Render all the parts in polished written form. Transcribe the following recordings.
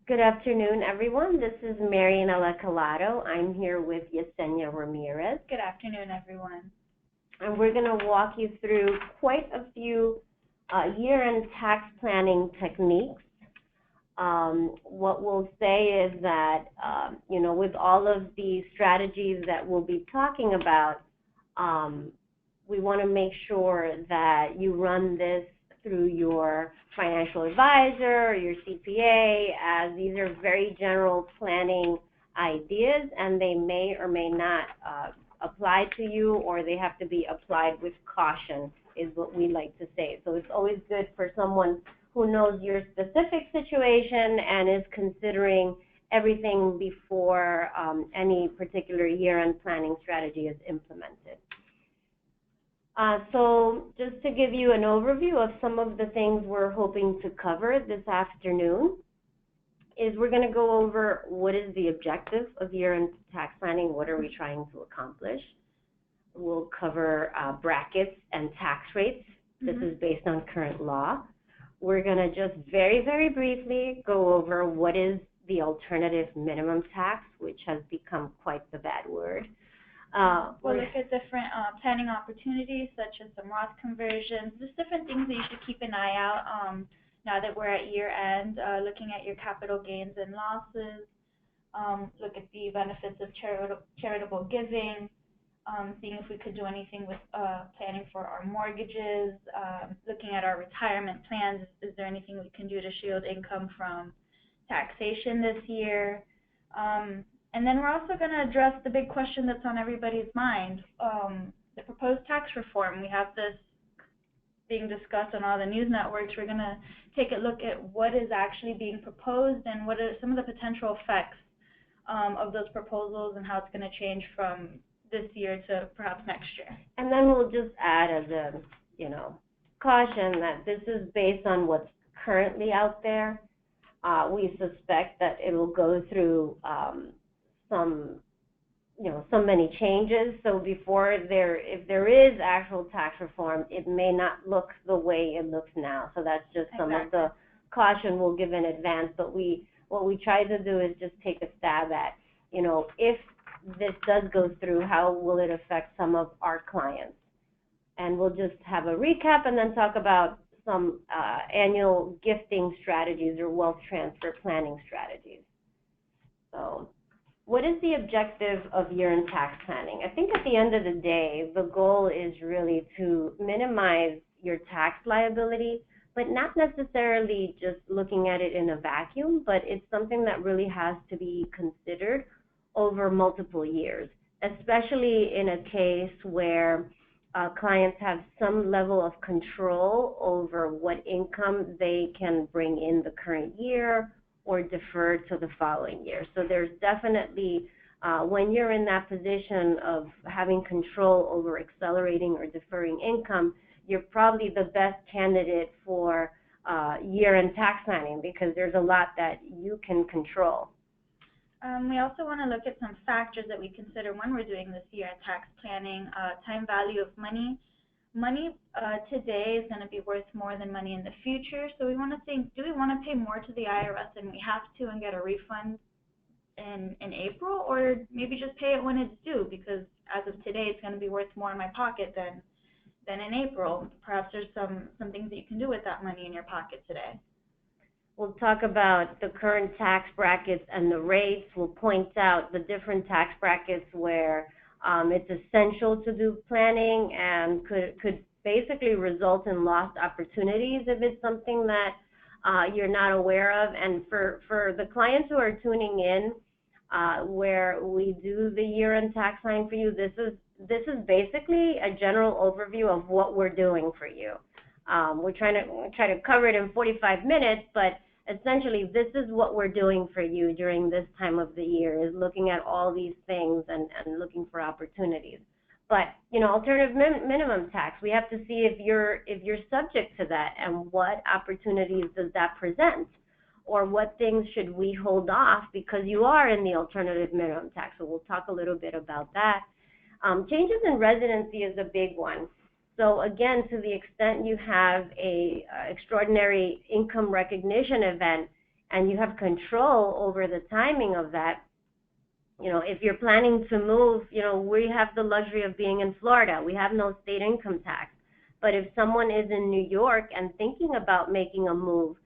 Good afternoon, everyone. This is Marianela Collado. I'm here with Yesenia Ramirez, Good afternoon, everyone. and we're going to walk you through quite a few year-end tax planning techniques. What we'll say is that, with all of the strategies that we'll be talking about, we want to make sure that you run this through your financial advisor or your CPA, as these are very general planning ideas and they may or may not apply to you, or they have to be applied with caution, is what we like to say. So it's always good for someone who knows your specific situation and is considering everything before any particular year-end planning strategy is implemented. So just to give you an overview of some of the things we're hoping to cover this afternoon, is we're going to go over what is the objective of year-end tax planning, what are we trying to accomplish. We'll cover brackets and tax rates. This is based on current law. We're going to just very, very briefly go over what is the alternative minimum tax, which has become quite the bad word. We'll look at different planning opportunities, such as some Roth conversions, just different things that you should keep an eye out now that we're at year end, looking at your capital gains and losses, look at the benefits of charitable giving, seeing if we could do anything with planning for our mortgages, looking at our retirement plans. Is there anything we can do to shield income from taxation this year? And then we're also going to address the big question that's on everybody's mind, the proposed tax reform. We have this being discussed on all the news networks. We're going to take a look at what is actually being proposed and what are some of the potential effects of those proposals and how it's going to change from this year to perhaps next year. And then we'll just add as a, caution that this is based on what's currently out there. We suspect that it will go through so many changes. So if there is actual tax reform, it may not look the way it looks now. So that's just some of the caution we'll give in advance. But what we try to do is just take a stab at, if this does go through, how will it affect some of our clients? And we'll just have a recap and then talk about some annual gifting strategies or wealth transfer planning strategies. So what is the objective of year-end tax planning? I think at the end of the day, the goal is really to minimize your tax liability, but not necessarily just looking at it in a vacuum, but it's something that really has to be considered over multiple years, especially in a case where clients have some level of control over what income they can bring in the current year or defer to the following year. So there's definitely, when you're in that position of having control over accelerating or deferring income, you're probably the best candidate for year-end tax planning because there's a lot that you can control. We also want to look at some factors that we consider when we're doing this year-end tax planning. Time value of money. Money today is going to be worth more than money in the future, so we want to think, do we want to pay more to the IRS than we have to and get a refund in April, or maybe just pay it when it's due, because as of today it's going to be worth more in my pocket than in April. Perhaps there's some things that you can do with that money in your pocket today. We'll talk about the current tax brackets and the rates. We'll point out the different tax brackets where it's essential to do planning and could basically result in lost opportunities if it's something that you're not aware of. And for the clients who are tuning in, where we do the year-end tax planning for you, this is basically a general overview of what we're doing for you. We're trying to cover it in 45 minutes, but essentially this is what we're doing for you during this time of the year, is looking at all these things and looking for opportunities. But alternative minimum tax, we have to see if you're subject to that and what opportunities does that present, or what things should we hold off because you are in the alternative minimum tax. So we'll talk a little bit about that. Changes in residency is a big one. So again, to the extent you have a extraordinary income recognition event, and you have control over the timing of that. You know, if you're planning to move, you know, we have the luxury of being in Florida. We have no state income tax. But if someone is in New York and thinking about making a move,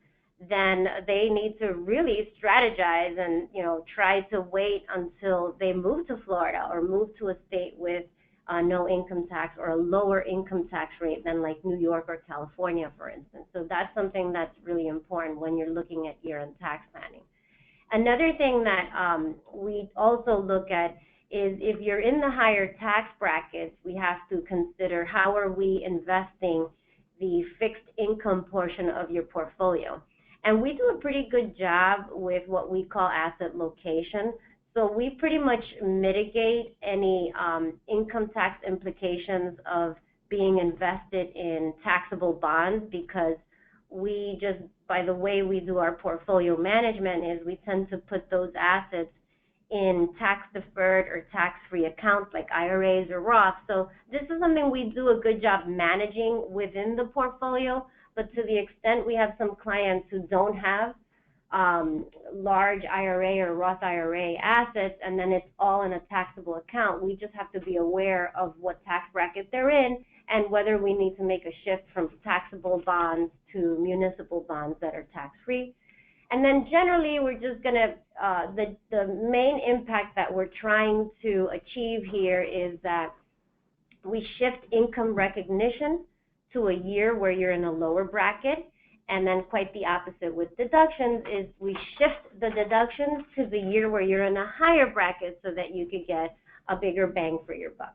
then they need to really strategize and, you know, try to wait until they move to Florida or move to a state with no income tax or a lower income tax rate than like New York or California, for instance. So that's something that's really important when you're looking at year-end tax planning. Another thing that we also look at is if you're in the higher tax brackets, we have to consider how are we investing the fixed income portion of your portfolio. And we do a pretty good job with what we call asset location. So we pretty much mitigate any income tax implications of being invested in taxable bonds, because we just, by the way we do our portfolio management, is we tend to put those assets in tax-deferred or tax-free accounts like IRAs or Roth. So this is something we do a good job managing within the portfolio, but to the extent we have some clients who don't have large IRA or Roth IRA assets, and then it's all in a taxable account, we just have to be aware of what tax bracket they're in and whether we need to make a shift from taxable bonds to municipal bonds that are tax-free. And then generally, we're just going to, the main impact that we're trying to achieve here is that we shift income recognition to a year where you're in a lower bracket, and then quite the opposite with deductions is we shift the deductions to the year where you're in a higher bracket so that you could get a bigger bang for your buck.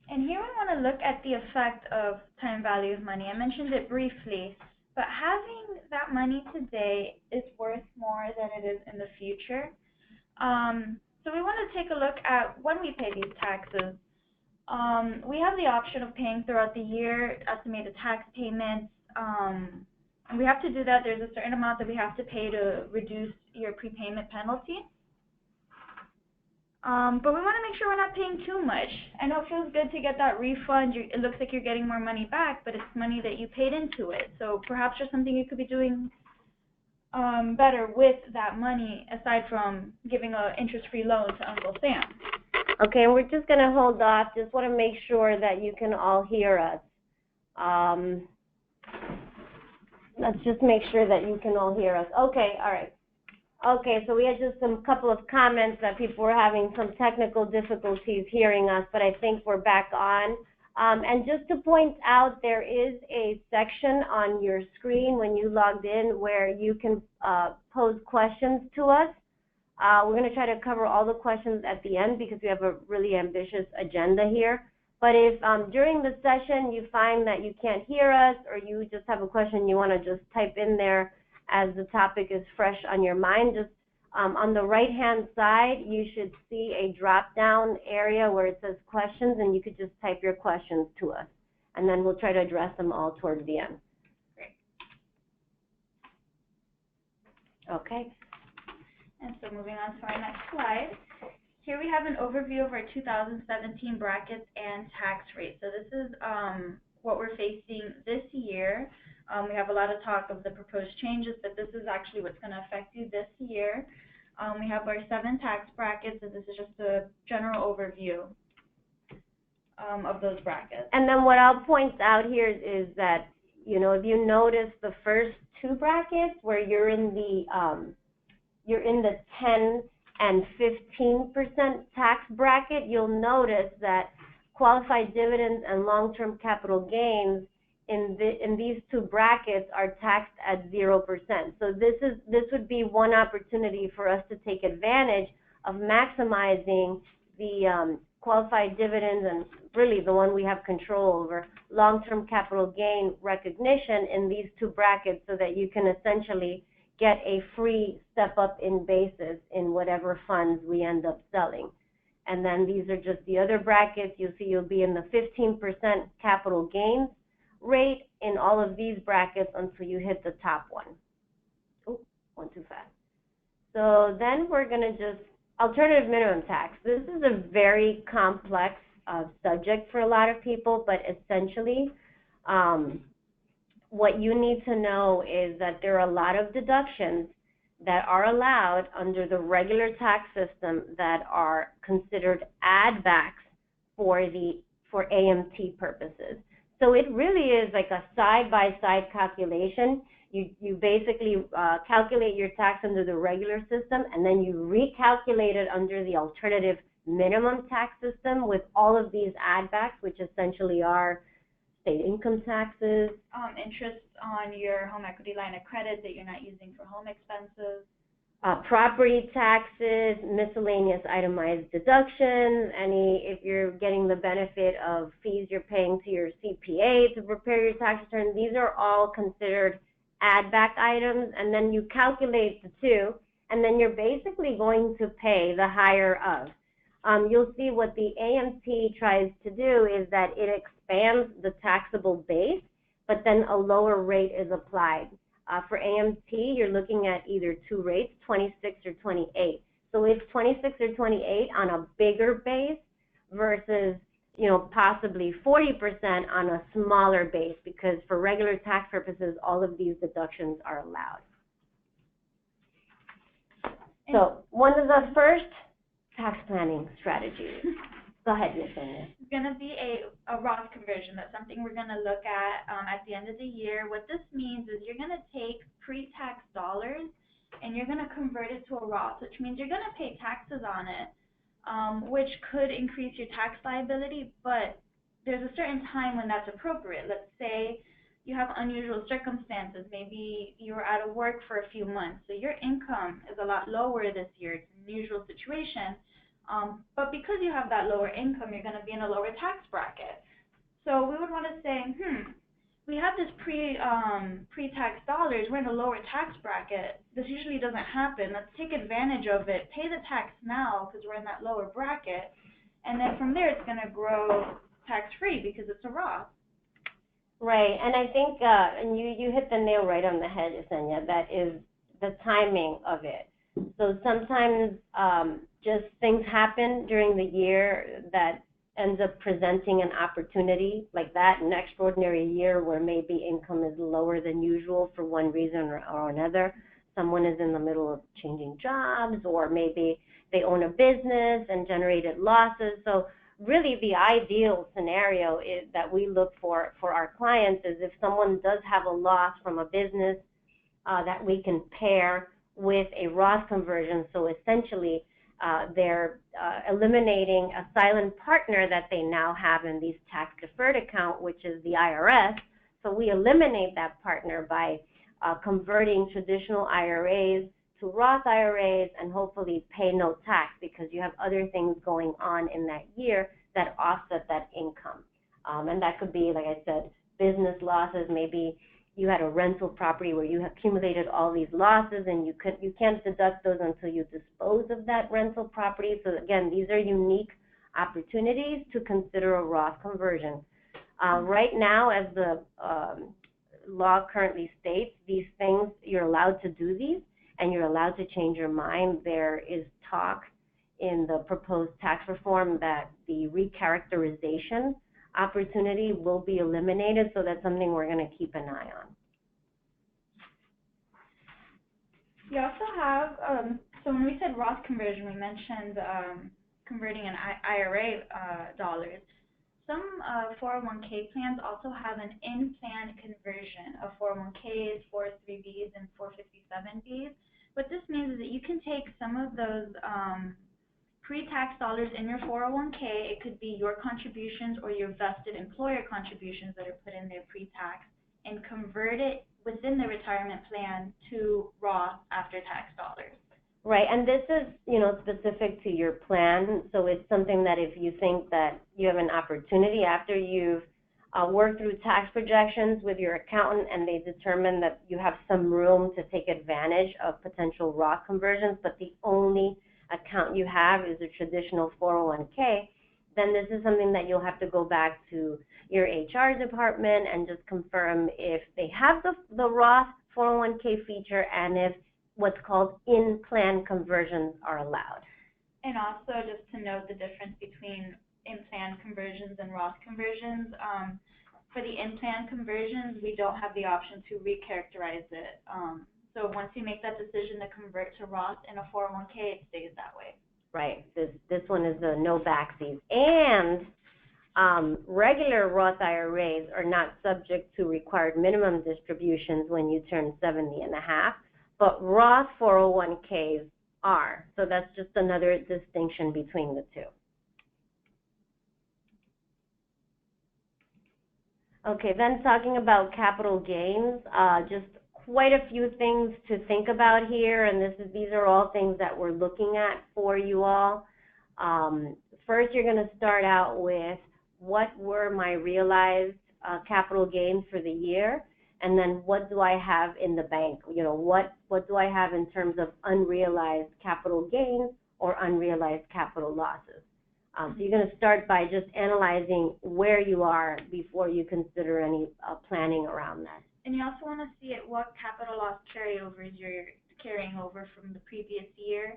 And here we want to look at the effect of time value of money. I mentioned it briefly, but having that money today is worth more than it is in the future. So we want to take a look at when we pay these taxes. We have the option of paying throughout the year, estimated tax payments. And we have to do that. There's a certain amount that we have to pay to reduce your prepayment penalty. But we want to make sure we're not paying too much. I know it feels good to get that refund. It looks like you're getting more money back, but it's money that you paid into it. So perhaps there's something you could be doing better with that money, aside from giving an interest-free loan to Uncle Sam. Okay, and we're just going to hold off. Just want to make sure that you can all hear us. Let's just make sure that you can all hear us. Okay, all right. Okay, so we had just some couple of comments that people were having some technical difficulties hearing us, but I think we're back on. And just to point out, there is a section on your screen when you logged in where you can pose questions to us. We're going to try to cover all the questions at the end because we have a really ambitious agenda here. But if during the session you find that you can't hear us, or you just have a question you want to just type in there as the topic is fresh on your mind, just on the right-hand side, you should see a drop-down area where it says questions, and you could just type your questions to us. And then we'll try to address them all towards the end. Great. Okay. And so moving on to our next slide. Here we have an overview of our 2017 brackets and tax rates. So this is what we're facing this year. We have a lot of talk of the proposed changes, but this is actually what's going to affect you this year. We have our 7 tax brackets, and this is just a general overview of those brackets. And then what I'll point out here is that, you know, if you notice the first 2 brackets where you're in the 10 and 15% tax bracket, you'll notice that qualified dividends and long-term capital gains in these 2 brackets are taxed at 0%. So this would be one opportunity for us to take advantage of maximizing the qualified dividends, and really the one we have control over, long-term capital gain recognition in these 2 brackets, so that you can essentially get a free step up in basis in whatever funds we end up selling. And then these are just the other brackets. You'll see you'll be in the 15% capital gains rate in all of these brackets until you hit the top one. Oh, one too fast. So then we're going to just, alternative minimum tax. This is a very complex subject for a lot of people, but essentially what you need to know is that there are a lot of deductions that are allowed under the regular tax system that are considered add backs for AMT purposes. So it really is like a side-by-side calculation. You basically calculate your tax under the regular system, and then you recalculate it under the alternative minimum tax system with all of these add backs, which essentially are state income taxes, interest on your home equity line of credit that you're not using for home expenses, property taxes, miscellaneous itemized deductions, if you're getting the benefit of fees you're paying to your CPA to prepare your tax return. These are all considered add back items, and then you calculate the two, and then you're basically going to pay the higher of. You'll see what the AMT tries to do is that it expands the taxable base, but then a lower rate is applied. For AMT, you're looking at either two rates, 26 or 28. So it's 26 or 28 on a bigger base versus, possibly 40% on a smaller base, because for regular tax purposes, all of these deductions are allowed. So one of the first tax planning strategies. Go ahead, Ms. Sonia. It's going to be a Roth conversion. That's something we're going to look at the end of the year. What this means is you're going to take pre-tax dollars and you're going to convert it to a Roth, which means you're going to pay taxes on it, which could increase your tax liability, but there's a certain time when that's appropriate. Let's say you have unusual circumstances. Maybe you were out of work for a few months, so your income is a lot lower this year. It's an unusual situation. But because you have that lower income, you're going to be in a lower tax bracket. So we would want to say, we have this pre-tax dollars, we're in a lower tax bracket. This usually doesn't happen. Let's take advantage of it, pay the tax now because we're in that lower bracket, and then from there it's going to grow tax-free because it's a Roth. Right, and I think, and you hit the nail right on the head, Yesenia, that is the timing of it. So sometimes just things happen during the year that ends up presenting an opportunity like that, an extraordinary year where maybe income is lower than usual for one reason or another. Someone is in the middle of changing jobs, or maybe they own a business and generated losses. So really the ideal scenario is that we look for our clients is if someone does have a loss from a business that we can pair with a Roth conversion. So essentially they're eliminating a silent partner that they now have in these tax deferred account, which is the IRS. So we eliminate that partner by converting traditional IRAs to Roth IRAs and hopefully pay no tax because you have other things going on in that year that offset that income. And that could be, like I said, business losses. Maybe you had a rental property where you accumulated all these losses and you can't deduct those until you dispose of that rental property. So again, these are unique opportunities to consider a Roth conversion. Right now, as the law currently states, these things, you're allowed to do these and you're allowed to change your mind. There is talk in the proposed tax reform that the recharacterization opportunity will be eliminated, so that's something we're going to keep an eye on. You also have, so when we said Roth conversion, we mentioned converting an IRA dollars. Some 401k plans also have an in-plan conversion of 401ks, 403bs, and 457bs. What this means is that you can take some of those pre-tax dollars in your 401k, it could be your contributions or your vested employer contributions that are put in there pre-tax, and convert it within the retirement plan to Roth after-tax dollars. Right, and this is, specific to your plan, so it's something that if you think that you have an opportunity after you've worked through tax projections with your accountant and they determine that you have some room to take advantage of potential Roth conversions, but the only account you have is a traditional 401k, then this is something that you'll have to go back to your HR department and just confirm if they have the Roth 401k feature and if what's called in-plan conversions are allowed. And also just to note the difference between in-plan conversions and Roth conversions. For the in-plan conversions, we don't have the option to recharacterize it. So once you make that decision to convert to Roth in a 401k, it stays that way. Right. This one is a no backsies. And regular Roth IRAs are not subject to required minimum distributions when you turn 70 and a half, but Roth 401ks are. So that's just another distinction between the two. Okay, then talking about capital gains, just quite a few things to think about here, and these are all things that we're looking at for you all. First, you're going to start out with what were my realized capital gains for the year, and then what do I have in the bank? You know, what do I have in terms of unrealized capital gains or unrealized capital losses? So you're going to start by just analyzing where you are before you consider any planning around that. And you also want to see what capital loss carryovers you're carrying over from the previous year.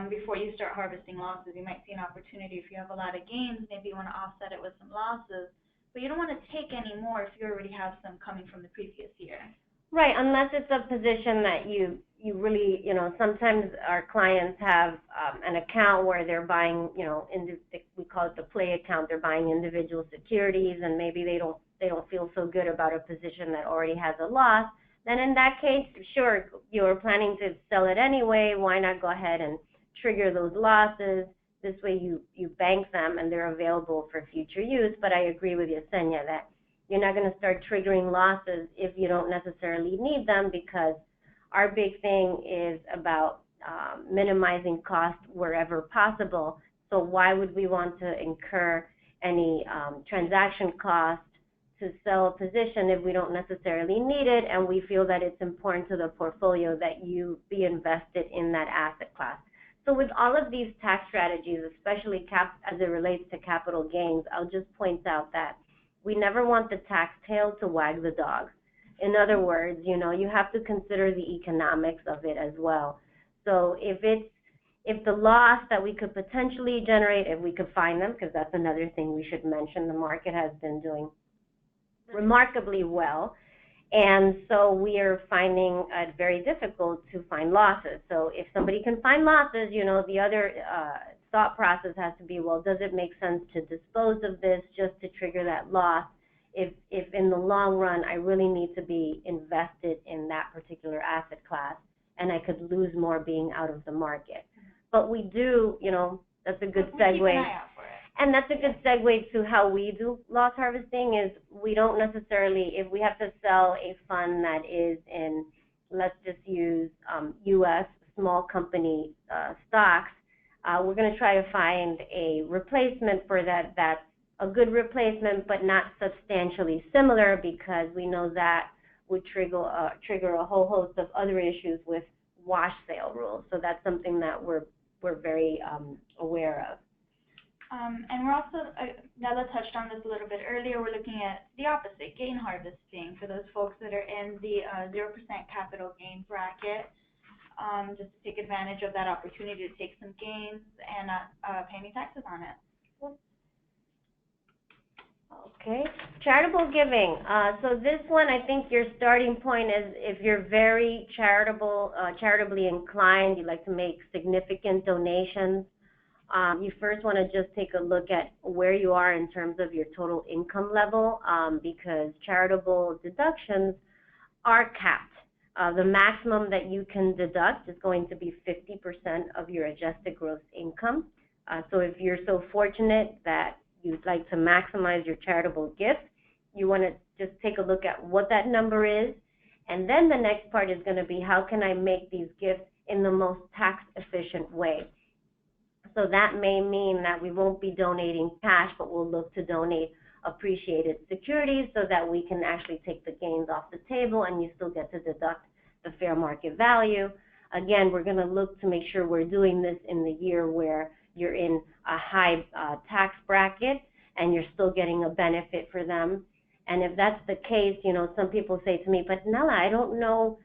Before you start harvesting losses, you might see an opportunity. If you have a lot of gains, maybe you want to offset it with some losses, but you don't want to take any more if you already have some coming from the previous year. Right, unless it's a position that you really, you know, sometimes our clients have an account where they're buying, you know, we call it the play account, they're buying individual securities, and maybe they don't feel so good about a position that already has a loss. Then in that case, sure, you're planning to sell it anyway, why not go ahead and trigger those losses? This way you bank them and they're available for future use. But I agree with Yesenia that you're not going to start triggering losses if you don't necessarily need them, because our big thing is about minimizing cost wherever possible. So why would we want to incur any transaction cost to sell a position if we don't necessarily need it and we feel that it's important to the portfolio that you be invested in that asset class? So with all of these tax strategies, especially as it relates to capital gains, I'll just point out that we never want the tax tail to wag the dog. In other words, you know, you have to consider the economics of it as well. So if the loss that we could potentially generate, if we could find them, because that's another thing we should mention, the market has been doing remarkably well, and so we are finding it very difficult to find losses. So if somebody can find losses, you know, the other thought process has to be, well, does it make sense to dispose of this just to trigger that loss if in the long run I really need to be invested in that particular asset class and I could lose more being out of the market? But we do, you know, that's a good segue. Keep an eye out for it. And that's a good segue to how we do loss harvesting. Is we don't necessarily, if we have to sell a fund that is in, let's just use U.S. small company stocks, we're going to try to find a replacement for that that's a good replacement but not substantially similar, because we know that would trigger a whole host of other issues with wash sale rules. So that's something that we're very aware of. And we're also, Nella touched on this a little bit earlier, we're looking at the opposite, gain harvesting, for those folks that are in the 0% capital gain bracket, just to take advantage of that opportunity to take some gains and not pay any taxes on it. Okay, charitable giving. So this one, I think your starting point is if you're very charitably inclined, you like to make significant donations, you first want to just take a look at where you are in terms of your total income level, because charitable deductions are capped. The maximum that you can deduct is going to be 50% of your adjusted gross income. So if you're so fortunate that you'd like to maximize your charitable gifts, you want to just take a look at what that number is. And then the next part is going to be, how can I make these gifts in the most tax efficient way? So that may mean that we won't be donating cash, but we'll look to donate appreciated securities so that we can actually take the gains off the table and you still get to deduct the fair market value. Again, we're going to look to make sure we're doing this in the year where you're in a high tax bracket and you're still getting a benefit for them. And if that's the case, you know, some people say to me, but Nella, I don't know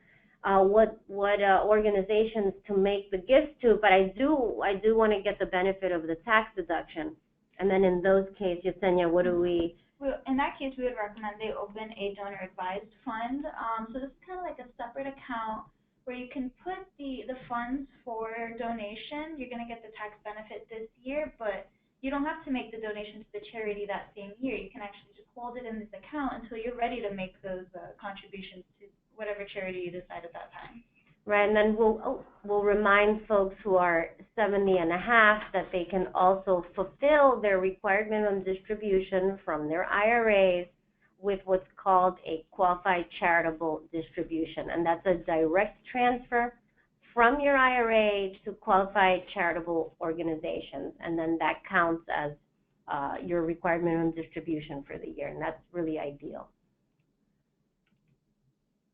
what organizations to make the gifts to, but I do want to get the benefit of the tax deduction. And then in those cases, Yesenia, what do we In that case, we would recommend they open a donor advised fund. So this is kind of like a separate account where you can put the funds for donation. You're going to get the tax benefit this year, but you don't have to make the donation to the charity that same year. You can actually just hold it in this account until you're ready to make those contributions to whatever charity you decide at that time. Right, and then we'll remind folks who are 70 and a half that they can also fulfill their required minimum distribution from their IRAs with what's called a qualified charitable distribution, and that's a direct transfer from your IRA to qualified charitable organizations, and then that counts as your required minimum distribution for the year, and that's really ideal.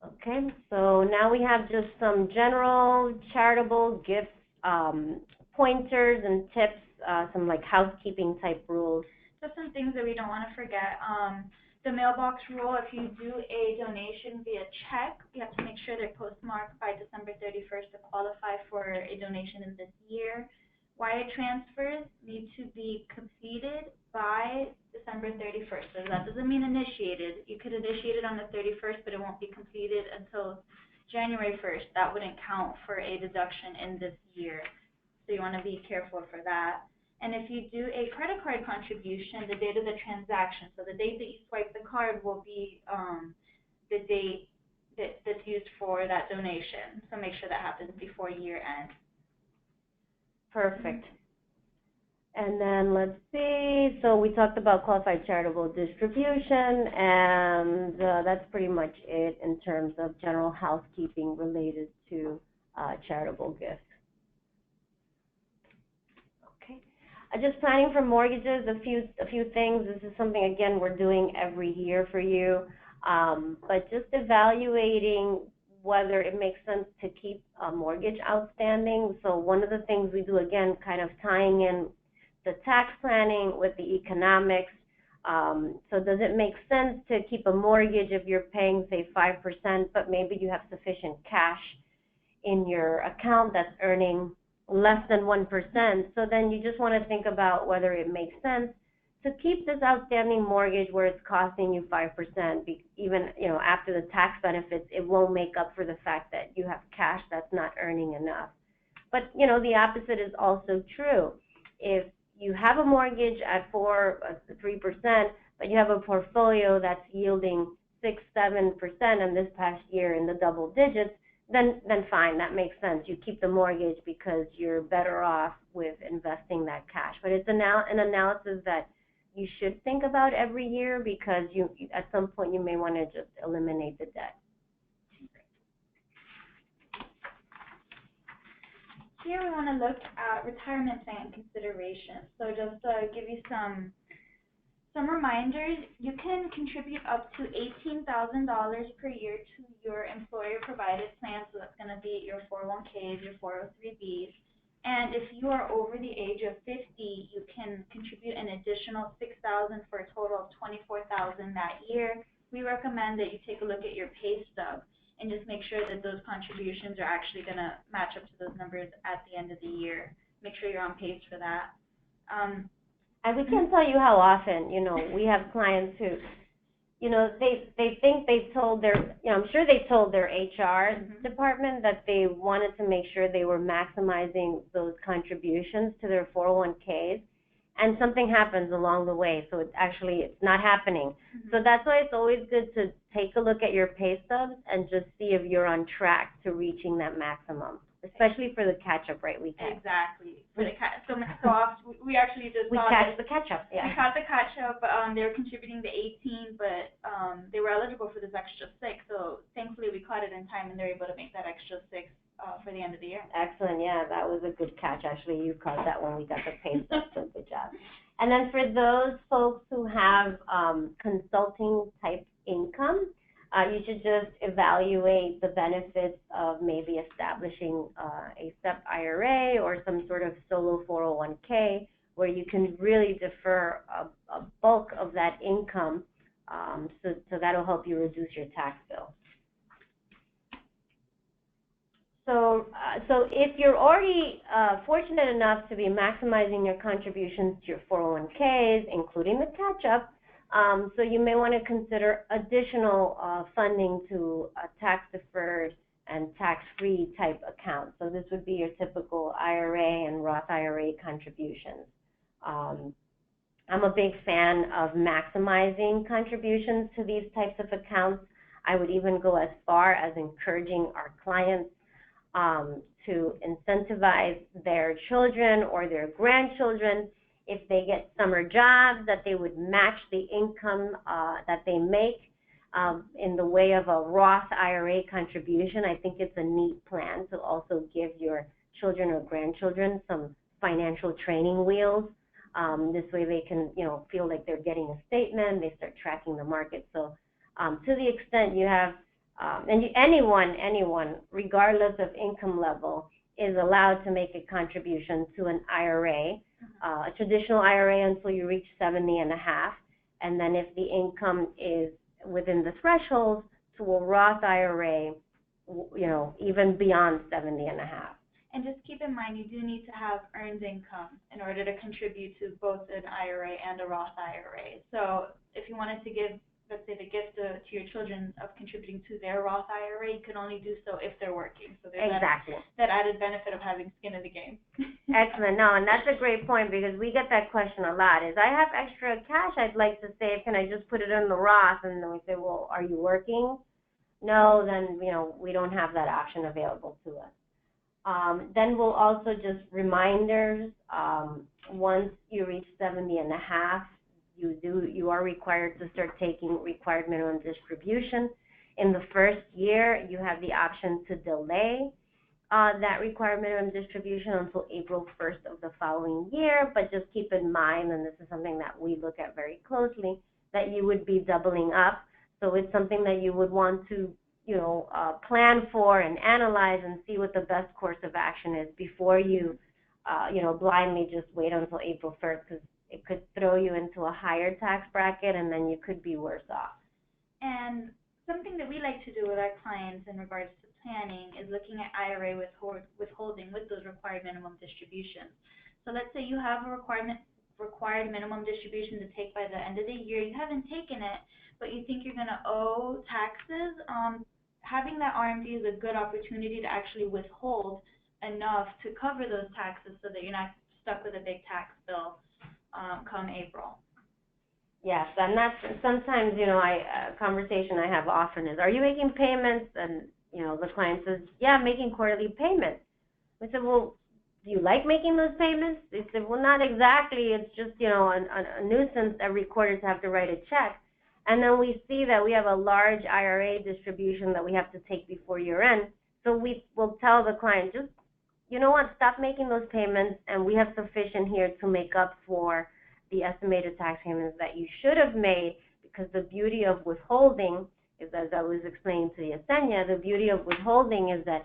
Okay, so now we have just some general charitable gifts, pointers and tips, some like housekeeping type rules. Just some things that we don't want to forget. The mailbox rule, if you do a donation via check, you have to make sure they're postmarked by December 31st to qualify for a donation in this year. Wire transfers need to be completed by December 31st. So that doesn't mean initiated. You could initiate it on the 31st, but it won't be completed until January 1st. That wouldn't count for a deduction in this year. So you want to be careful for that. And if you do a credit card contribution, the date of the transaction, so the date that you swipe the card will be the date that's used for that donation. So make sure that happens before year end. Perfect. And then let's see, so we talked about qualified charitable distribution, and that's pretty much it in terms of general housekeeping related to charitable gifts. Okay. Just planning for mortgages, a few things. This is something, again, we're doing every year for you, but just evaluating whether it makes sense to keep a mortgage outstanding. So one of the things we do, again, kind of tying in the tax planning with the economics. So does it make sense to keep a mortgage if you're paying, say, 5%, but maybe you have sufficient cash in your account that's earning less than 1%? So then you just want to think about whether it makes sense to keep this outstanding mortgage where it's costing you 5%, even after the tax benefits, it won't make up for the fact that you have cash that's not earning enough. But the opposite is also true. If you have a mortgage at 3%, but you have a portfolio that's yielding 6, 7%, and this past year in the double digits, then fine, that makes sense. You keep the mortgage because you're better off with investing that cash. But it's an analysis that you should think about every year, because you at some point you may want to just eliminate the debt. Here we want to look at retirement plan considerations. So just to give you some reminders, you can contribute up to $18,000 per year to your employer-provided plan. So that's going to be your 401ks, your 403bs. And if you are over the age of 50, you can contribute an additional $6,000 for a total of $24,000 that year. We recommend that you take a look at your pay stub and just make sure that those contributions are actually going to match up to those numbers at the end of the year. Make sure you're on pace for that. And we can't tell you how often, we have clients who, they think they told their, I'm sure they told their HR department that they wanted to make sure they were maximizing those contributions to their 401ks, and something happens along the way, so it's not happening. So that's why it's always good to take a look at your pay stubs and just see if you're on track to reaching that maximum, especially for the catch-up rate we get. Exactly. So often, we actually just catch the catch-up, yeah. We caught the catch-up. They were contributing the 18, but they were eligible for this extra 6. So thankfully, we caught it in time, and they're able to make that extra 6 for the end of the year. Excellent. Yeah, that was a good catch. Actually, you caught that when we got the pay stub, so good job. And then for those folks who have consulting type income, you should just evaluate the benefits of maybe establishing a SEP IRA or some sort of solo 401k where you can really defer a bulk of that income, so that'll help you reduce your tax bill. So if you're already fortunate enough to be maximizing your contributions to your 401ks, including the catch-up, So you may want to consider additional funding to tax-deferred and tax-free type accounts. So this would be your typical IRA and Roth IRA contributions. I'm a big fan of maximizing contributions to these types of accounts. I would even go as far as encouraging our clients to incentivize their children or their grandchildren, if they get summer jobs, that they would match the income that they make in the way of a Roth IRA contribution. I think it's a neat plan to also give your children or grandchildren some financial training wheels. This way they can, feel like they're getting a statement, they start tracking the market. So to the extent you have, anyone, regardless of income level, is allowed to make a contribution to an IRA, a traditional IRA until you reach 70 and a half, and then if the income is within the threshold, to a Roth IRA, even beyond 70 and a half. And just keep in mind, you do need to have earned income in order to contribute to both an IRA and a Roth IRA. So if you wanted to give, let's say, the gift to your children of contributing to their Roth IRA, you can only do so if they're working. So there's exactly that added benefit of having skin in the game. Excellent. No, and that's a great point, because we get that question a lot. Is, I have extra cash I'd like to save, can I just put it in the Roth? And then we say, well, are you working? No, then we don't have that option available to us. Then we'll also just reminders, once you reach 70 and a half, you are required to start taking required minimum distribution. In the first year, you have the option to delay that required minimum distribution until April 1st of the following year, but just keep in mind, and this is something that we look at very closely, that you would be doubling up. So it's something that you would want to plan for and analyze and see what the best course of action is before you, blindly just wait until April 1st, because it could throw you into a higher tax bracket, and then you could be worse off. And something that we like to do with our clients in regards to planning is looking at IRA withholding with those required minimum distributions. So let's say you have a required minimum distribution to take by the end of the year. You haven't taken it, but you think you're going to owe taxes. Having that RMD is a good opportunity to actually withhold enough to cover those taxes so that you're not stuck with a big tax bill come April. Yes, and that's sometimes, a conversation I have often is, are you making payments? And, the client says, yeah, I'm making quarterly payments. I said, well, do you like making those payments? They said, well, not exactly. It's just, a nuisance every quarter to have to write a check. And then we see that we have a large IRA distribution that we have to take before year end. So we will tell the client, just, stop making those payments, and we have sufficient here to make up for the estimated tax payments that you should have made, because the beauty of withholding is, as I was explaining to Yesenia, the beauty of withholding is that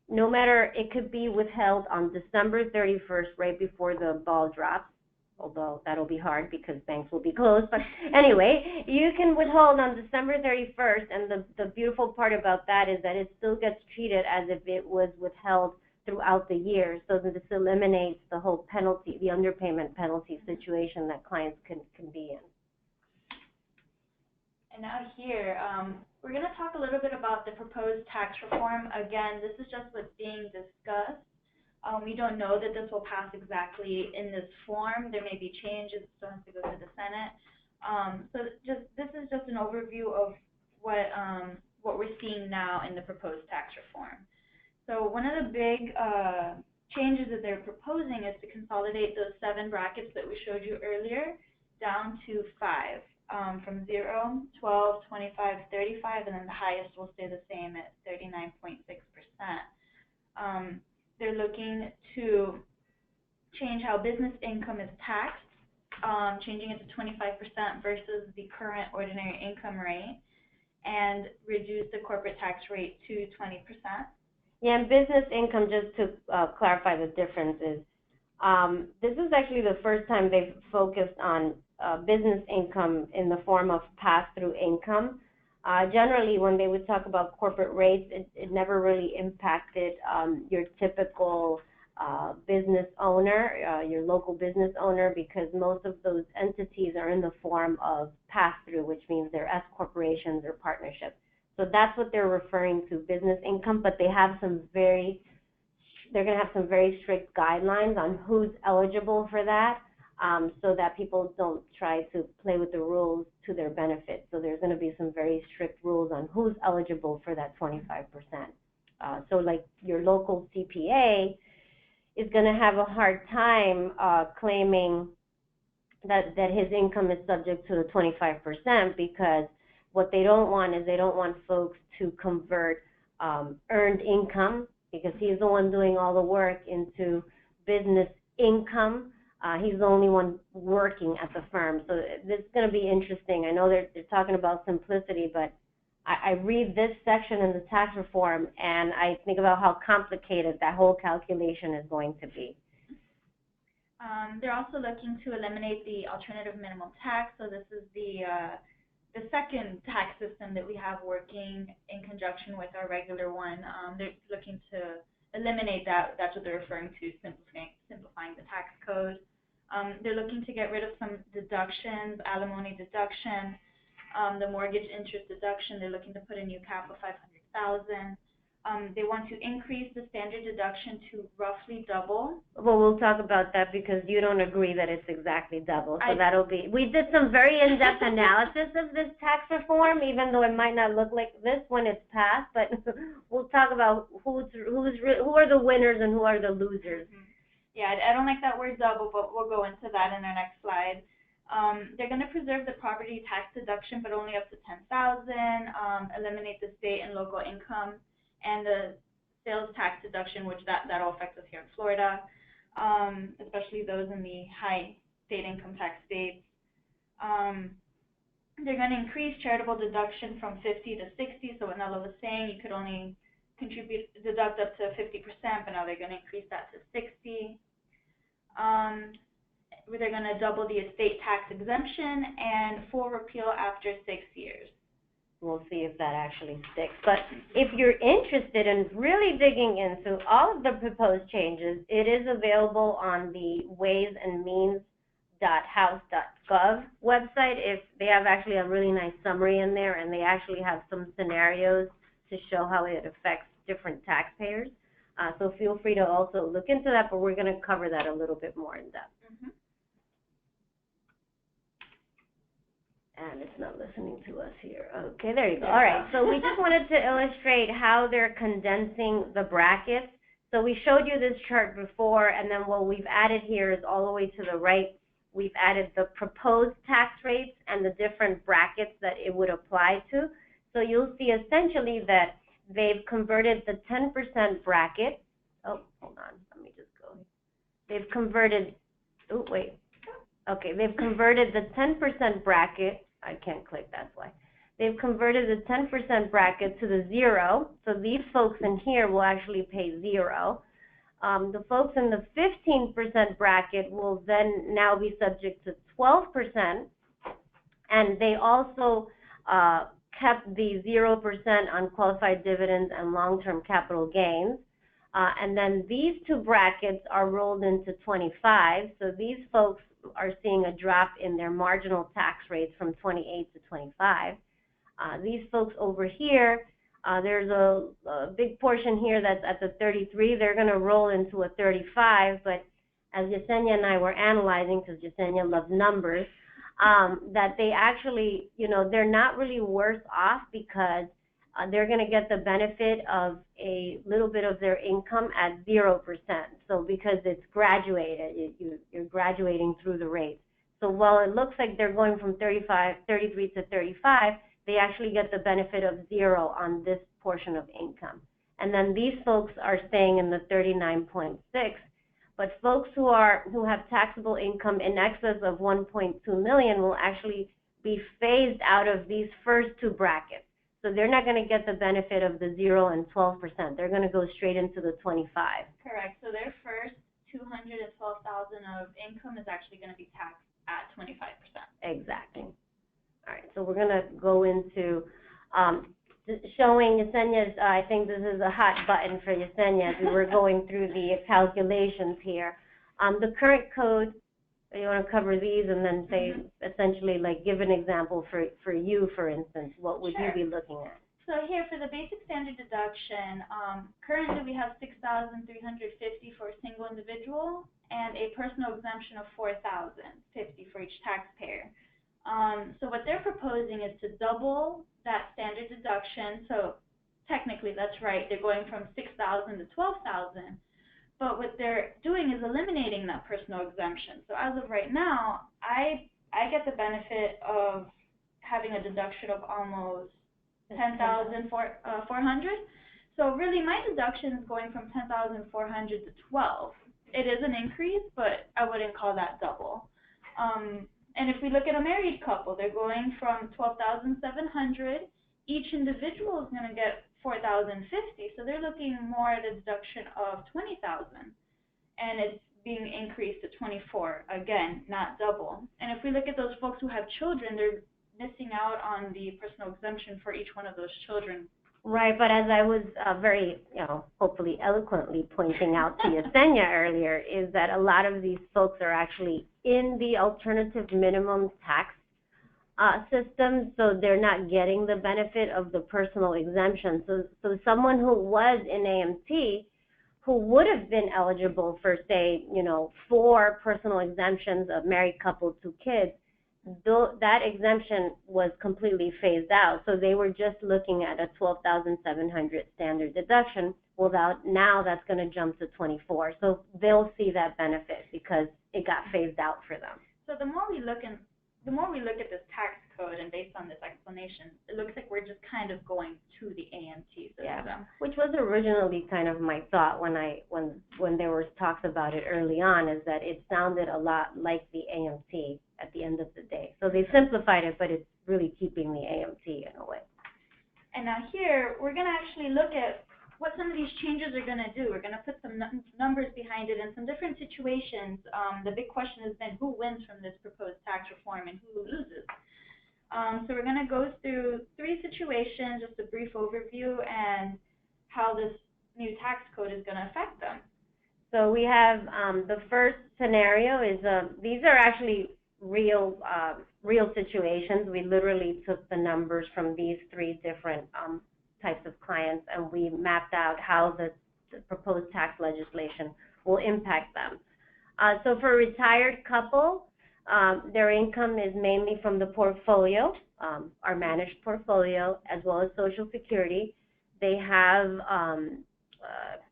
no matter, it could be withheld on December 31st, right before the ball drops, although that'll be hard because banks will be closed. But anyway, you can withhold on December 31st, and the beautiful part about that is that it still gets treated as if it was withheld throughout the year, so that this eliminates the whole penalty, the underpayment penalty situation that clients can be in. And now here, we're going to talk a little bit about the proposed tax reform. Again, this is just what's being discussed. We don't know that this will pass exactly in this form. There may be changes. It still has to go to the Senate. So this is just an overview of what we're seeing now in the proposed tax reform. So one of the big changes that they're proposing is to consolidate those 7 brackets that we showed you earlier down to 5, from 0, 12, 25, 35, and then the highest will stay the same at 39.6%. They're looking to change how business income is taxed, changing it to 25% versus the current ordinary income rate, and reduce the corporate tax rate to 20%. Yeah, and business income, just to clarify the differences, this is actually the first time they've focused on business income in the form of pass-through income. Generally, when they would talk about corporate rates, it never really impacted your typical business owner, your local business owner, because most of those entities are in the form of pass-through, which means they're S corporations or partnerships. So that's what they're referring to, business income, but they're going to have some very strict guidelines on who's eligible for that, so that people don't try to play with the rules to their benefit. So there's going to be some very strict rules on who's eligible for that 25%. So like your local CPA is going to have a hard time claiming that his income is subject to the 25%, because what they don't want is they don't want folks to convert earned income, because he's the one doing all the work, into business income. He's the only one working at the firm. So this is going to be interesting. I know they're talking about simplicity, but I read this section in the tax reform and I think about how complicated that whole calculation is going to be. They're also looking to eliminate the alternative minimum tax. So this is the second tax system that we have working in conjunction with our regular one. They're looking to eliminate that. That's what they're referring to, simplifying the tax code. They're looking to get rid of some deductions, alimony deduction, the mortgage interest deduction. They're looking to put a new cap of $500,000. They want to increase the standard deduction to roughly double. Well, we'll talk about that because you don't agree that it's exactly double. So that'll be, we did some very in-depth analysis of this tax reform, even though it might not look like this when it's passed, but we'll talk about who are the winners and who are the losers. Yeah, I don't like that word double, but we'll go into that in our next slide. They're going to preserve the property tax deduction, but only up to $10,000, eliminate the state and local income, and the sales tax deduction, which that'll affect us here in Florida, especially those in the high state income tax states. They're going to increase charitable deduction from 50 to 60. So what Nella was saying, you could only deduct up to 50%, but now they're going to increase that to 60. They're going to double the estate tax exemption and full repeal after 6 years. We'll see if that actually sticks. But if you're interested in really digging into all of the proposed changes, it is available on the Ways and Means.house.gov website. If they have actually a really nice summary in there, and they actually have some scenarios to show how it affects different taxpayers. So feel free to also look into that, but we're going to cover that a little bit more in depth. And it's not listening to us here. Okay, there you go. All right, so we just wanted to illustrate how they're condensing the brackets. So we showed you this chart before, and then what we've added here is all the way to the right. We've added the proposed tax rates and the different brackets that it would apply to. So you'll see essentially that they've converted the 10% bracket. Oh, hold on. Let me just go. They've converted, oh, wait. Okay, they've converted the 10% bracket. I can't click, that's why. They've converted the 10% bracket to the 0. So these folks in here will actually pay 0. The folks in the 15% bracket will then now be subject to 12%. And they also kept the 0% on qualified dividends and long-term capital gains. And then these two brackets are rolled into 25. So these folks are seeing a drop in their marginal tax rates from 28 to 25. These folks over here, there's a big portion here that's at the 33. They're going to roll into a 35. But as Yesenia and I were analyzing, because Yesenia loves numbers, that they actually, they're not really worse off, because they're going to get the benefit of a little bit of their income at 0%. So because it's graduated, you're graduating through the rates. So while it looks like they're going from 33 to 35, they actually get the benefit of 0 on this portion of income. And then these folks are staying in the 39.6. But folks who have taxable income in excess of 1.2 million will actually be phased out of these first two brackets. So they're not going to get the benefit of the 0 and 12%. They're going to go straight into the 25. Correct. So their first $212,000 of income is actually going to be taxed at 25%. Exactly. All right. So we're going to go into showing Yesenia's, I think this is a hot button for Yesenia as we were going through the calculations here. The current code, you want to cover these and then say, essentially, like, give an example for you, for instance. What would you be looking at? So here for the basic standard deduction, currently we have $6,350 for a single individual and a personal exemption of $4,050 for each taxpayer. So what they're proposing is to double that standard deduction. So technically that's right, they're going from $6,000 to $12,000. But what they're doing is eliminating that personal exemption. So as of right now, I get the benefit of having a deduction of almost $10,400. So really, my deduction is going from $10,400 to $12,000. It is an increase, but I wouldn't call that double. And if we look at a married couple, they're going from $12,700. Each individual is going to get $4,050. So they're looking more at a deduction of $20,000, and it's being increased to $24,000. Again, not double. And if we look at those folks who have children, they're missing out on the personal exemption for each one of those children. Right, but as I was very, hopefully eloquently pointing out to Yesenia earlier, is that a lot of these folks are actually in the alternative minimum tax system, so they're not getting the benefit of the personal exemption. So someone who was in AMT, who would have been eligible for, say, 4 personal exemptions, a married couple, 2 kids, that exemption was completely phased out. So they were just looking at a $12,700 standard deduction. Well, now that's going to jump to $24,000. So they'll see that benefit because it got phased out for them. So the more we look at this tax code and based on this explanation, it looks like we're just kind of going to the AMT system. Yeah, which was originally kind of my thought when there was talks about it early on, is that it sounded a lot like the AMT at the end of the day. So they simplified it, but it's really keeping the AMT in a way. And now here, we're going to actually look at what some of these changes are going to do. We're going to put some numbers behind it in some different situations. The big question has been who wins from this proposed tax reform and who loses. So we're going to go through 3 situations, just a brief overview, and how this new tax code is going to affect them. So we have the first scenario is, these are actually real situations. We literally took the numbers from these 3 different types of clients, and we mapped out how the proposed tax legislation will impact them. So for a retired couple, their income is mainly from the portfolio, our managed portfolio, as well as Social Security. They have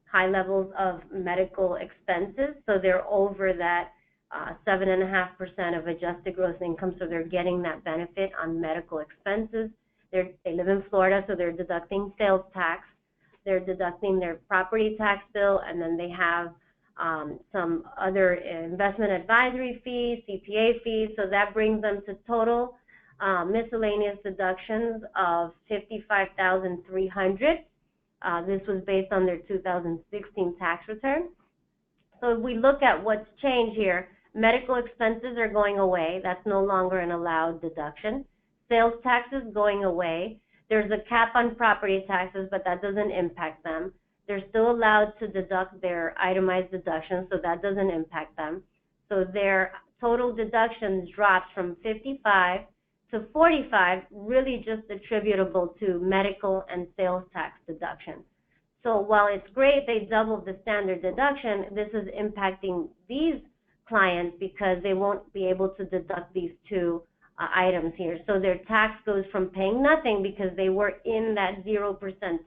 high levels of medical expenses, so they're over that 7.5% of adjusted gross income, so they're getting that benefit on medical expenses. They live in Florida, so they're deducting sales tax. They're deducting their property tax bill, and then they have some other investment advisory fees, CPA fees, so that brings them to total miscellaneous deductions of $55,300. This was based on their 2016 tax return. So if we look at what's changed here, medical expenses are going away. That's no longer an allowed deduction. Sales taxes going away. There's a cap on property taxes, but that doesn't impact them. They're still allowed to deduct their itemized deductions, so that doesn't impact them. So their total deductions drops from 55 to 45, really just attributable to medical and sales tax deductions. So while it's great they doubled the standard deduction, this is impacting these clients because they won't be able to deduct these 2 items here. So their tax goes from paying nothing because they were in that 0%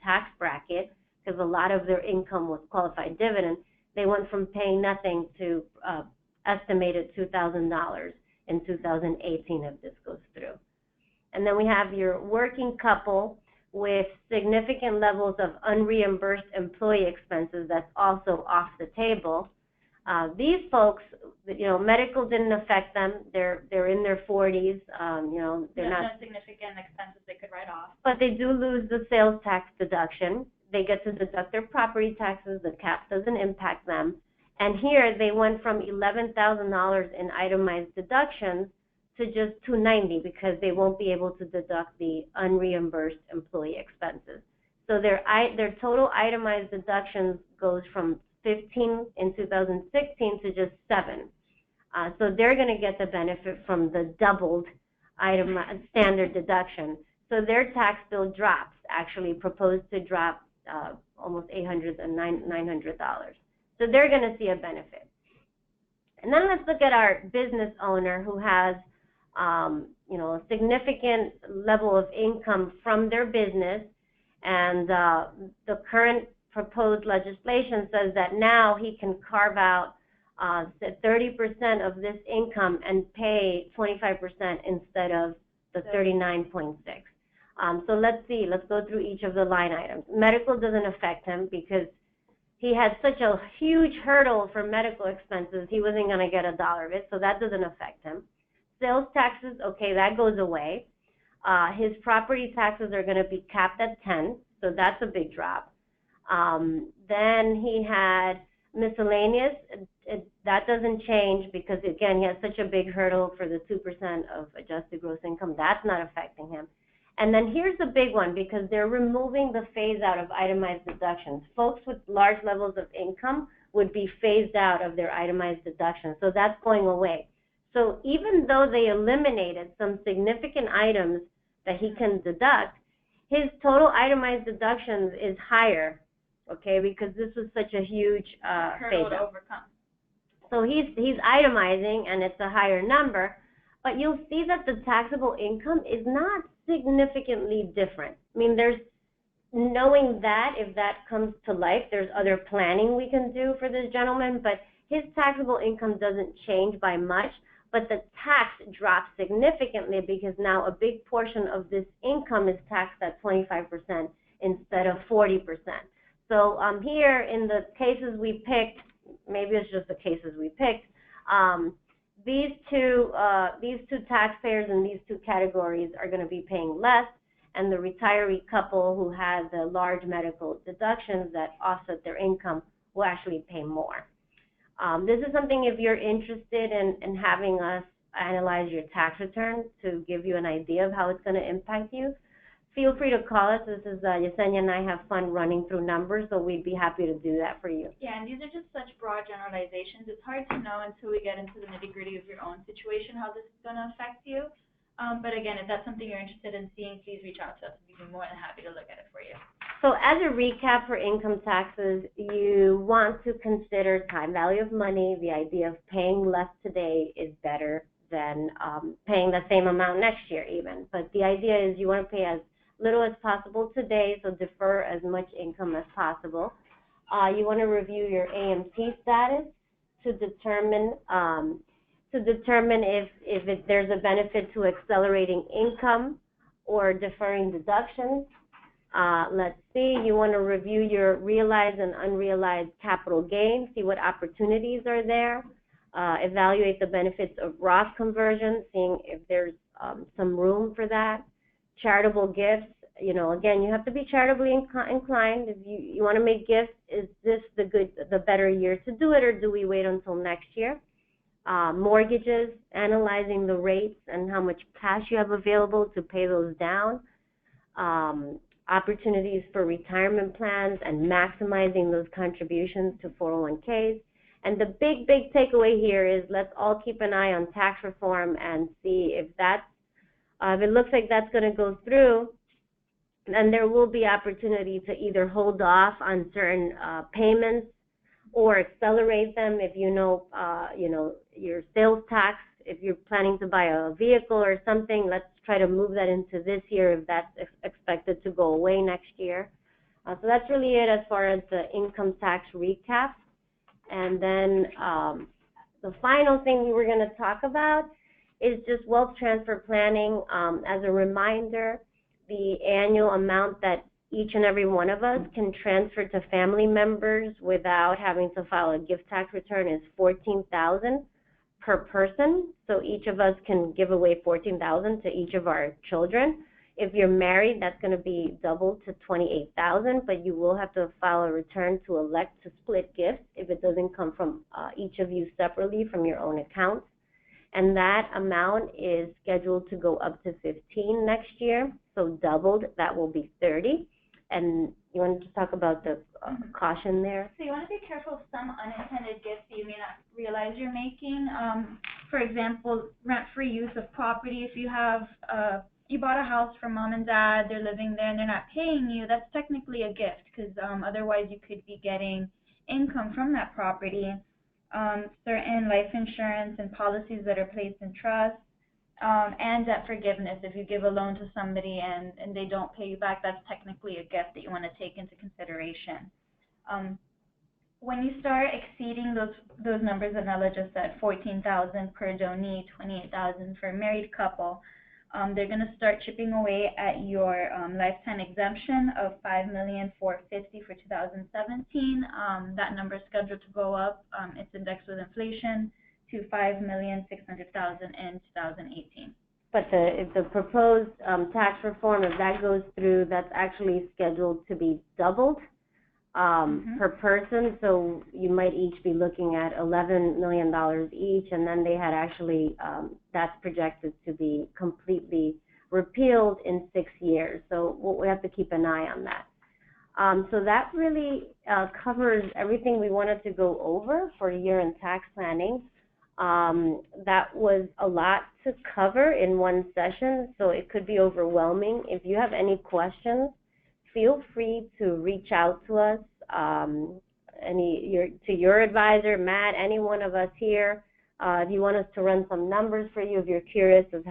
tax bracket, because a lot of their income was qualified dividend. They went from paying nothing to estimated $2,000 in 2018 if this goes through. And then we have your working couple with significant levels of unreimbursed employee expenses. That's also off the table. These folks, medical didn't affect them. They're in their 40s. They're not no significant expenses they could write off. But they do lose the sales tax deduction. They get to deduct their property taxes. The cap doesn't impact them. And here they went from $11,000 in itemized deductions to just $290 because they won't be able to deduct the unreimbursed employee expenses. So their total itemized deductions goes from 15 in 2016 to just 7. So they're going to get the benefit from the doubled standard deduction. So their tax bill drops, actually proposed to drop almost $900. So they're going to see a benefit. And then let's look at our business owner who has a significant level of income from their business, and the current proposed legislation says that now he can carve out 30% of this income and pay 25% instead of the 39.6. So let's go through each of the line items. Medical doesn't affect him because he had such a huge hurdle for medical expenses, he wasn't going to get a dollar of it, so that doesn't affect him. Sales taxes, okay, that goes away. His property taxes are going to be capped at 10, so that's a big drop. Then he had miscellaneous. That doesn't change because, again, he has such a big hurdle for the 2% of adjusted gross income. That's not affecting him. And then here's the big one, because they're removing the phase out of itemized deductions. Folks with large levels of income would be phased out of their itemized deductions, so that's going away. So even though they eliminated some significant items that he can deduct, his total itemized deductions is higher, okay, because this was such a huge phase out. So he's itemizing, and it's a higher number, but you'll see that the taxable income is not significantly different. I mean, there's knowing that if that comes to life, there's other planning we can do for this gentleman, but his taxable income doesn't change by much, but the tax drops significantly because now a big portion of this income is taxed at 25% instead of 40%. So here in the cases we picked, maybe it's just the cases we picked, these two taxpayers in these two categories are going to be paying less, and the retiree couple who has the large medical deductions that offset their income will actually pay more. This is something, if you're interested in having us analyze your tax return to give you an idea of how it's going to impact you, feel free to call us. This is Yesenia and I have fun running through numbers, so we'd be happy to do that for you. Yeah, and these are just such broad generalizations. It's hard to know until we get into the nitty-gritty of your own situation how this is going to affect you. But again, if that's something you're interested in seeing, please reach out to us. We'd be more than happy to look at it for you. So as a recap for income taxes, you want to consider time value of money. The idea of paying less today is better than paying the same amount next year even. But the idea is you want to pay as little as possible today, so defer as much income as possible. You want to review your AMT status to determine if there's a benefit to accelerating income or deferring deductions. Let's see, you want to review your realized and unrealized capital gains, see what opportunities are there, evaluate the benefits of Roth conversion, seeing if there's some room for that. Charitable gifts, again, you have to be charitably inclined. If you want to make gifts, is this the better year to do it, or do we wait until next year? Mortgages, analyzing the rates and how much cash you have available to pay those down. Opportunities for retirement plans and maximizing those contributions to 401ks. And the big takeaway here is let's all keep an eye on tax reform and see if it looks like that's going to go through, then there will be opportunity to either hold off on certain payments or accelerate them. If your sales tax, if you're planning to buy a vehicle or something, let's try to move that into this year if that's expected to go away next year. So that's really it as far as the income tax recap. And then the final thing we were going to talk about is just wealth transfer planning. As a reminder, the annual amount that each and every one of us can transfer to family members without having to file a gift tax return is $14,000 per person. So each of us can give away $14,000 to each of our children. If you're married, that's going to be doubled to $28,000, but you will have to file a return to elect to split gifts if it doesn't come from each of you separately from your own accounts. and that amount is scheduled to go up to 15 next year, so doubled. That will be 30. And you wanted to talk about the caution there? So you want to be careful of some unintended gifts that you may not realize you're making. For example, rent-free use of property. If you have you bought a house from mom and dad, they're living there and they're not paying you, that's technically a gift, because otherwise you could be getting income from that property. Certain life insurance and policies that are placed in trust, and debt forgiveness. If you give a loan to somebody and they don't pay you back, that's technically a gift that you want to take into consideration. When you start exceeding those numbers that Nella just said, 14,000 per donee, 28,000 for a married couple, they're going to start chipping away at your lifetime exemption of $5,450,000 for 2017. That number is scheduled to go up. It's indexed with inflation to $5,600,000 in 2018. But if the proposed tax reform, if that goes through, that's actually scheduled to be doubled per person. So you might each be looking at $11 million each, and then they had actually, that's projected to be completely repealed in 6 years. So we have to keep an eye on that. So that really covers everything we wanted to go over for year-end tax planning. That was a lot to cover in one session, so it could be overwhelming. If you have any questions, feel free to reach out to us, to your advisor, Matt, any one of us here. If you want us to run some numbers for you, if you're curious as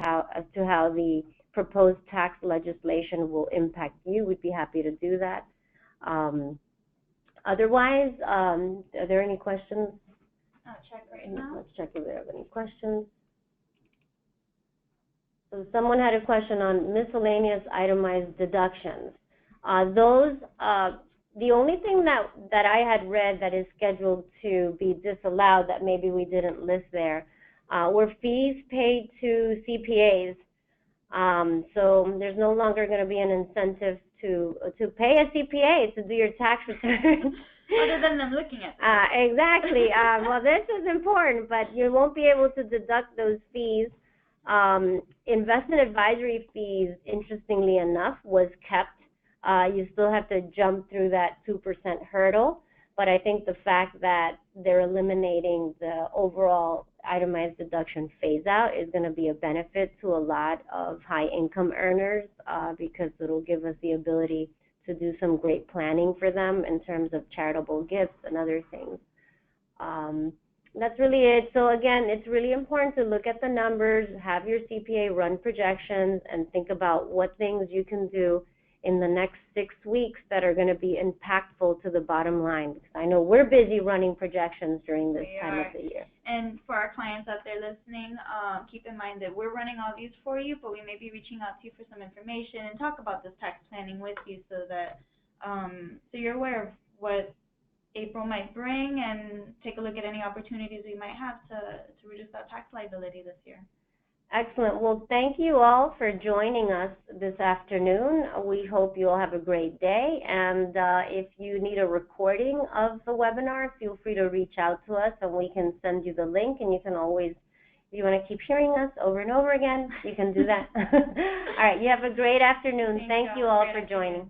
to how the proposed tax legislation will impact you, we'd be happy to do that. Otherwise, are there any questions? I'll check right now. Let's check if there are any questions. So someone had a question on miscellaneous itemized deductions. The only thing that I had read that is scheduled to be disallowed that maybe we didn't list there were fees paid to CPAs. So there's no longer going to be an incentive to pay a CPA to do your tax return. Other than them looking at it. Exactly. Well, this is important, but you won't be able to deduct those fees. Investment advisory fees, interestingly enough, was kept. You still have to jump through that 2% hurdle, but I think the fact that they're eliminating the overall itemized deduction phase out is going to be a benefit to a lot of high income earners because it'll give us the ability to do some great planning for them in terms of charitable gifts and other things. That's really it. So again, it's really important to look at the numbers, have your CPA run projections, and think about what things you can do in the next 6 weeks that are going to be impactful to the bottom line. Because I know we're busy running projections during this time of the year. And for our clients out there listening, keep in mind that we're running all these for you, but we may be reaching out to you for some information and talk about this tax planning with you so that so you're aware of what April might bring and take a look at any opportunities we might have to reduce that tax liability this year. Excellent. Well, thank you all for joining us this afternoon. We hope you all have a great day. And if you need a recording of the webinar, feel free to reach out to us and we can send you the link. And you can always, if you want to keep hearing us over and over again, you can do that. All right. You have a great afternoon. Thank you all for joining.